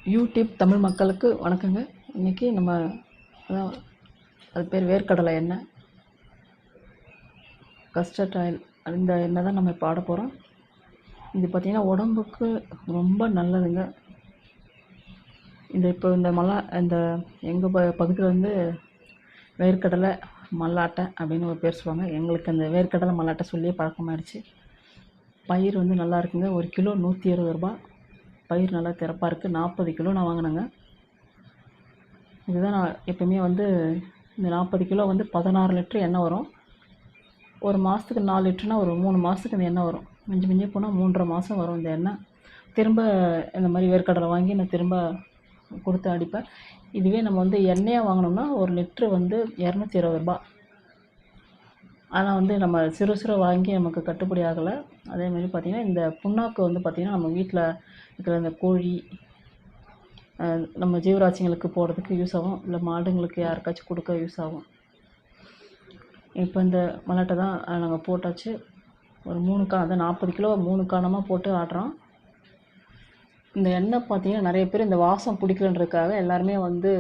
YouTube Tamil மக்களுக்கு வணக்கங்க. இன்றைக்கி நம்ம அதான் அது பேர் வேர்க்கடலை எண்ணெய், கஸ்டர்ட் ஆயில், இந்த எண்ணெய் தான் நம்ம பாட போகிறோம். இது பார்த்திங்கன்னா உடம்புக்கு ரொம்ப நல்லதுங்க. இந்த எங்கள் பகுதியில் வந்து வேர்க்கடலை மல்லாட்டை அப்படின்னு ஒரு பேர் சொல்லுவாங்க. எங்களுக்கு அந்த வேர்க்கடலை மல்லாட்டை சொல்லியே பழக்கமாகிடுச்சு. பயிர் வந்து நல்லா இருக்குங்க. 1 கிலோ 120 ரூபா. பயிர் நல்லா திறப்பாக இருக்குது. 40 கிலோ நான் வாங்கினேங்க. இதுதான் நான் எப்போயுமே வந்து இந்த 40 கிலோ வந்து 16 லிட்டர் எண்ணெய் வரும். ஒரு மாதத்துக்கு 4 லிட்டர்னா ஒரு 3 மாதத்துக்கு இந்த எண்ணெய் வரும். மிஞ்சி போனால் 3.5 மாதம் வரும் இந்த எண்ணெய். திரும்ப இந்த மாதிரி வேர்க்கடலை வாங்கி நான் திரும்ப கொடுத்து அடிப்பேன். இதுவே நம்ம வந்து எண்ணெயாக வாங்கினோம்னா 1 லிட்ரு வந்து 220 ரூபா. ஆனால் வந்து நம்ம சிறு வாங்கி நமக்கு கட்டுப்படி ஆகலை. அதேமாதிரி பார்த்திங்கன்னா இந்த புண்ணாக்கு வந்து பார்த்திங்கன்னா நம்ம வீட்டில் இருக்கிற இந்த கோழி, நம்ம ஜீவராசிங்களுக்கு போடுறதுக்கு யூஸ் ஆகும், இல்லை மாடுங்களுக்கு யாருக்காச்சும் கொடுக்க யூஸ் ஆகும். இப்போ இந்த மல்லாட்டை தான் நாங்கள் போட்டாச்சு. ஒரு 3 அதான் 40 கிலோ 3 காணமாக போட்டு ஆடுறோம். இந்த எண்ணெய் பார்த்திங்கன்னா நிறைய பேர் இந்த வாசம் பிடிக்கலன்றதுக்காக எல்லாருமே வந்து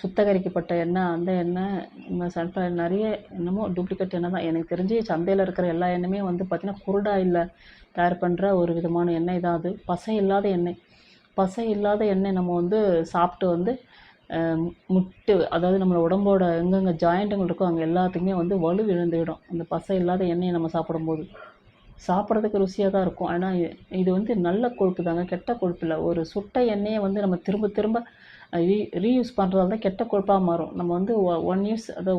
சுத்தகரிக்கப்பட்ட எண்ணெய், அந்த எண்ணெய், இந்த சன்ஃப்ளவர், நிறைய என்னமோ டூப்ளிகேட் எண்ணெய் தான். எனக்கு தெரிஞ்சு சந்தையில் இருக்கிற எல்லா எண்ணெயுமே வந்து பார்த்திங்கன்னா குருடா இல்லை தயார் பண்ணுற ஒரு விதமான எண்ணெய் தான் அது. பசை இல்லாத எண்ணெய். பசை இல்லாத எண்ணெய் நம்ம வந்து சாப்பிட்டு வந்து முட்டு, அதாவது நம்மளோட உடம்போட எங்கெங்கே ஜாயிண்ட்டுங்கள் இருக்கோ அங்கே எல்லாத்துக்குமே வந்து வலு விழுந்துவிடும் அந்த பசை இல்லாத எண்ணெயை நம்ம சாப்பிடும்போது. சாப்பிட்றதுக்கு ருசியாக தான் இருக்கும். ஆனால் இது வந்து நல்ல கொழுப்பு தாங்க, கெட்ட கொழுப்பு இல்லை. ஒரு சுட்ட எண்ணெயை வந்து நம்ம திரும்ப திரும்ப ரீயூஸ் பண்ணுறதால தான் கெட்ட கொழுப்பாக மாறும். நம்ம வந்து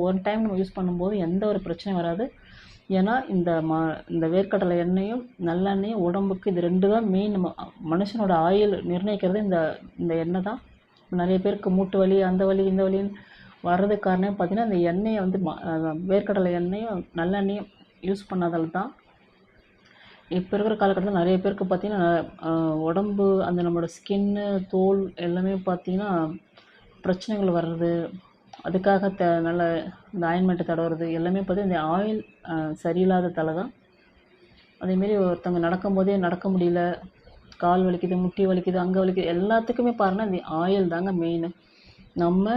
ஒன் டைம் நம்ம யூஸ் பண்ணும்போது எந்த ஒரு பிரச்சனையும் வராது. ஏன்னா இந்த வேர்க்கடலை எண்ணெயும் நல்லெண்ணெயும் உடம்புக்கு, இது 2 தான் மெயின். நம்ம மனுஷனோட ஆயுள் நிர்ணயிக்கிறது இந்த எண்ணெய் தான். நிறைய பேருக்கு மூட்டு வலி, அந்த வலி, இந்த வலின்னு வர்றதுக்கு காரணம் பார்த்திங்கன்னா இந்த எண்ணெயை வந்து வேர்க்கடலை எண்ணெயும் நல்லெண்ணெயும் யூஸ் பண்ணதால் தான். இப்போ இருக்கிற காலகட்டத்தில் நிறைய பேருக்கு பார்த்திங்கன்னா உடம்பு, அந்த நம்மளோட ஸ்கின்னு, தோல் எல்லாமே பார்த்திங்கன்னா பிரச்சனைகள் வர்றது. அதுக்காக நல்ல இந்த ஆயின்மெண்ட்டு தடவுறது எல்லாமே பார்த்திங்கன்னா இந்த ஆயில் சரியில்லாத தலை தான். அதேமாரி ஒருத்தவங்க நடக்கும்போதே நடக்க முடியல, கால் வலிக்குது, முட்டி வலிக்குது, அங்கே வலிக்குது, எல்லாத்துக்குமே பாருங்கள் இந்த ஆயில் தாங்க மெயின். நம்ம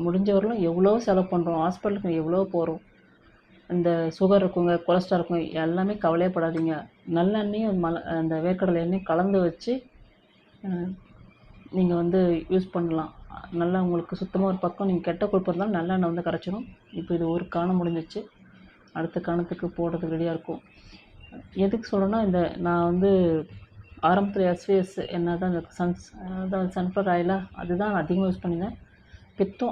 முடிஞ்சவரையிலும் எவ்வளோ செலவு பண்ணுறோம், ஹாஸ்பிட்டலுக்கு எவ்வளோ போகிறோம். இந்த சுகர் இருக்குங்க, கொலஸ்ட்ரால் இருக்குங்க, எல்லாமே கவலையப்படாதீங்க. நல்லெண்ணெயும் அந்த வேர்க்கடலை எண்ணெயும் கலந்து வச்சு நீங்கள் வந்து யூஸ் பண்ணலாம். நல்லா உங்களுக்கு சுத்தமாக ஒரு பக்கம் நீங்கள் கெட்ட கொழுப்பு இருந்தாலும் நல்லெண்ணெய் வந்து கரைச்சிடும். இப்போ இது ஒரு காணம் முடிஞ்சிச்சு, அடுத்த காணத்துக்கு போடுறதுக்கு ரெடியாக இருக்கும். எதுக்கு சொல்கிறேன்னா, நான் வந்து ஆரம்பத்தில் எஸ்விஎஸ் எண்ணெய் தான், இந்த சன்ஃப்ளவர் ஆயிலாக அதுதான் நான் அதிகமாக யூஸ் பண்ணியிருந்தேன்.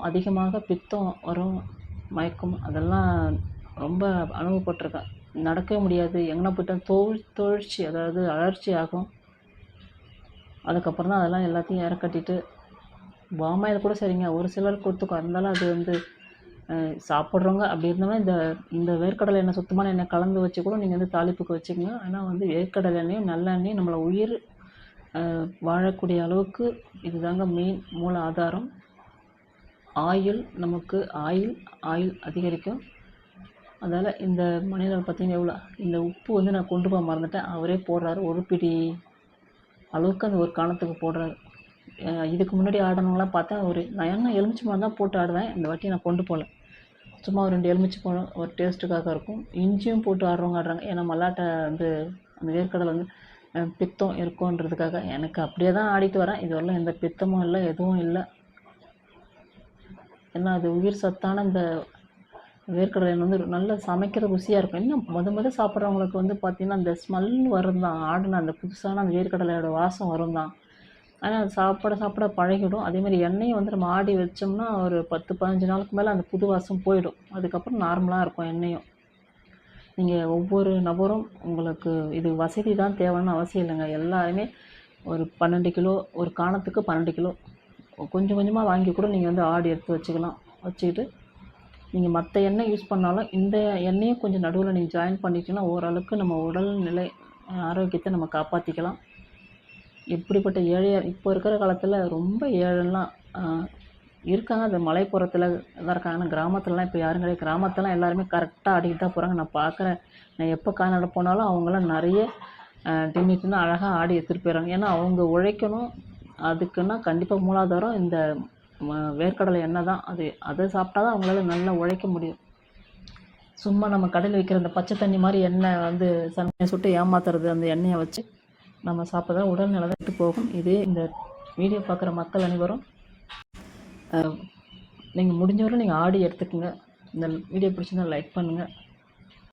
அதிகமாக பித்தம் வரும், மயக்கம், அதெல்லாம் ரொம்ப அனுபவப்பட்டிருக்கேன். நடக்கவே முடியாது, எங்கன்னா போயிட்டால் தொழிற்சி, அதாவது அலர்ச்சி ஆகும். அதுக்கப்புறம் தான் அதெல்லாம் எல்லாத்தையும் ஏற கட்டிட்டு பாமாயில் கூட சரிங்க, ஒரு சிலருக்கு ஒத்துக்கும். இருந்தாலும் அது வந்து சாப்பிட்றவங்க அப்படி இருந்தோம்னா இந்த வேர்க்கடலை எண்ணெய், சுத்தமான எண்ணெய் கலந்து வச்சு கூட நீங்கள் வந்து தாளிப்புக்கு வச்சுக்கோங்க. ஆனால் வந்து வேர்க்கடலை எண்ணெயும் நல்லெண்ணெயும் நம்மளை உயிர் வாழக்கூடிய அளவுக்கு இதுதாங்க மெயின் மூல ஆதாரம். நமக்கு ஆயுள் அதிகரிக்கும். அதால் இந்த மனிதர்கள் பார்த்திங்கன்னா எவ்வளோ, இந்த உப்பு வந்து நான் கொண்டு போக மறந்துட்டேன், அவரே போடுறாரு. ஒரு பிடி அளவுக்கு அந்த ஒரு காணத்துக்கு போடுறாரு. இதுக்கு முன்னாடி ஆடணுங்களாம் பார்த்தா நான் எலுமிச்சை பழம் தான் போட்டு ஆடுவேன். இந்த வாட்டி நான் கொண்டு போகல, சும்மா ஒரு 2 எலுமிச்சை பழம் ஒரு டேஸ்ட்டுக்காக இருக்கும். இஞ்சியும் போட்டு ஆடுறாங்க. ஏன்னா மல்லாட்டை வந்து அந்த வேர்க்கடலை வந்து பித்தம் இருக்குன்றதுக்காக. எனக்கு அப்படியே தான் ஆடிட்டு வரேன். இதுவரையும் எந்த பித்தமும் இல்லை, எதுவும் இல்லை. ஏன்னா அது உயிர் சத்தான இந்த வேர்க்கடலை வந்து நல்லா சமைக்கிற ருசியாக இருக்கும். இன்னும் முத சாப்பிட்றவங்களுக்கு வந்து பார்த்திங்கன்னா அந்த ஸ்மெல்னு வரும் தான், ஆடின அந்த புதுசான அந்த வேர்க்கடலையோட வாசம் வரும் தான். ஆனால் அது சாப்பிட பழகிடும். அதேமாதிரி எண்ணெயை வந்து நம்ம ஆடி வச்சோம்னா ஒரு 10-15 நாளுக்கு மேலே அந்த புது வாசம் போயிடும். அதுக்கப்புறம் நார்மலாக இருக்கும் எண்ணெயும். நீங்கள் ஒவ்வொரு நபரும் உங்களுக்கு இது வசதி தான் தேவைன்னு அவசியம் இல்லைங்க. எல்லாருமே ஒரு 12 கிலோ, ஒரு காணத்துக்கு 12 கிலோ கொஞ்சம் கொஞ்சமாக வாங்கி கூட நீங்கள் வந்து ஆடி எடுத்து வச்சுக்கிட்டு நீங்கள் மற்ற எண்ணெய் யூஸ் பண்ணாலும் இந்த எண்ணெயும் கொஞ்சம் நடுவில் நீங்கள் ஜாயின் பண்ணிட்டீங்கன்னா ஓரளவுக்கு நம்ம உடல்நிலை ஆரோக்கியத்தை நம்ம காப்பாற்றிக்கலாம். எப்படிப்பட்ட ஏழையாக இப்போ இருக்கிற காலத்தில் ரொம்ப ஏழைலாம் இருக்காங்க. அந்த மலைப்புறத்தில் தான் இருக்காங்க. ஆனால் கிராமத்துலலாம் இப்போ யாரும் கிடையாது. கிராமத்துலாம் எல்லாருமே கரெக்டாக ஆடிக்கிட்டு தான் போகிறாங்க. நான் பார்க்குறேன். நான் எப்போ கால்நடை போனாலும் அவங்களாம் நிறைய டின்னிட்டுன்னு அழகாக ஆடி எடுத்துகிட்டு போயிடறாங்க. ஏன்னா அவங்க உழைக்கணும், அதுக்குன்னா கண்டிப்பாக மூலாதாரம் இந்த வேர்க்கடலை எண்ணெய் தான். அதை சாப்பிட்டா தான் அவங்களால நல்லா உழைக்க முடியும். சும்மா நம்ம கடையில் வைக்கிற அந்த பச்சை தண்ணி மாதிரி எண்ணெய் வந்து சமையல் சுட்டு ஏமாத்துறது, அந்த எண்ணெயை வச்சு நம்ம சாப்பிட்றதா உடல்நிலை தான் விட்டு போகும். இதே இந்த வீடியோ பார்க்குற மக்கள் அனைவரும் நீங்கள் முடிஞ்சவரை நீங்கள் ஆடி எடுத்துக்கோங்க. இந்த வீடியோ பிடிச்சிருந்தா லைக் பண்ணுங்கள்.